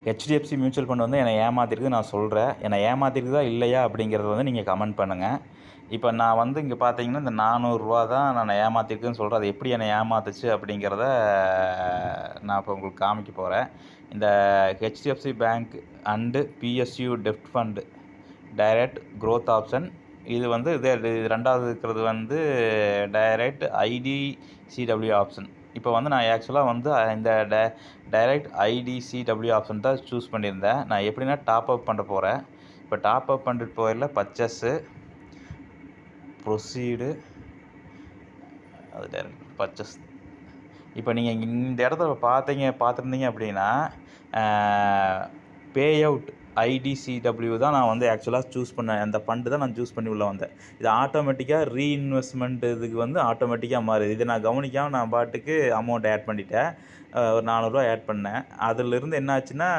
HDFC mutual fund வந்து என்னை ஏமாத்திருக்கு நான் சொல்கிறேன். என்னை ஏமாத்திருக்குதா இல்லையா அப்படிங்கிறத வந்து நீங்கள் கமெண்ட் பண்ணுங்கள். இப்போ நான் வந்து இங்கே பார்த்தீங்கன்னா, இந்த ரூ. 400 தான் நான் ஏமாத்திருக்குன்னு சொல்கிறேன். அது எப்படி என்னை ஏமாத்துச்சு அப்படிங்கிறத நான் இப்போ உங்களுக்கு காமிக்க போகிறேன். இந்த HDFC bank and PSU dept fund direct growth option இது வந்து இது ரெண்டாவது இருக்கிறது வந்து டைரக்ட் ஐடிசிடபிள்யூ ஆப்ஷன். இப்போ வந்து நான் ஆக்சுவலாக வந்து இந்த டைரக்ட் ஐடிசிடபிள்யூ ஆப்ஷன் தான் சூஸ் பண்ணியிருந்தேன். நான் எப்படின்னா டாப் அப் பண்ண போகிறேன். இப்போ டாப் அப் பண்ணிட்டு போயிடல பர்ச்சேஸு ப்ரொசீடு அது டைரக்ட் பர்ச்சேஸ். இப்போ நீங்கள் இந்த இடத்துல பார்த்துருந்தீங்க அப்படின்னா பே அவுட் ஐடிசிடபிள்யூ தான் நான் வந்து ஆக்சுவலாக சூஸ் பண்ணேன். அந்த ஃபண்டு தான் நான் சூஸ் பண்ணி உள்ளே வந்தேன். இது ஆட்டோமேட்டிக்காக ரீஇன்வெஸ்ட்மெண்ட் இதுக்கு வந்து ஆட்டோமேட்டிக்காக மாறுது. இதை நான் கவனிக்காமல் நான் பாட்டுக்கு அமௌண்ட் ஆட் பண்ணிட்டேன். ஒரு ரூ. 400 ஆட் பண்ணேன். அதிலிருந்து என்ன ஆச்சுன்னா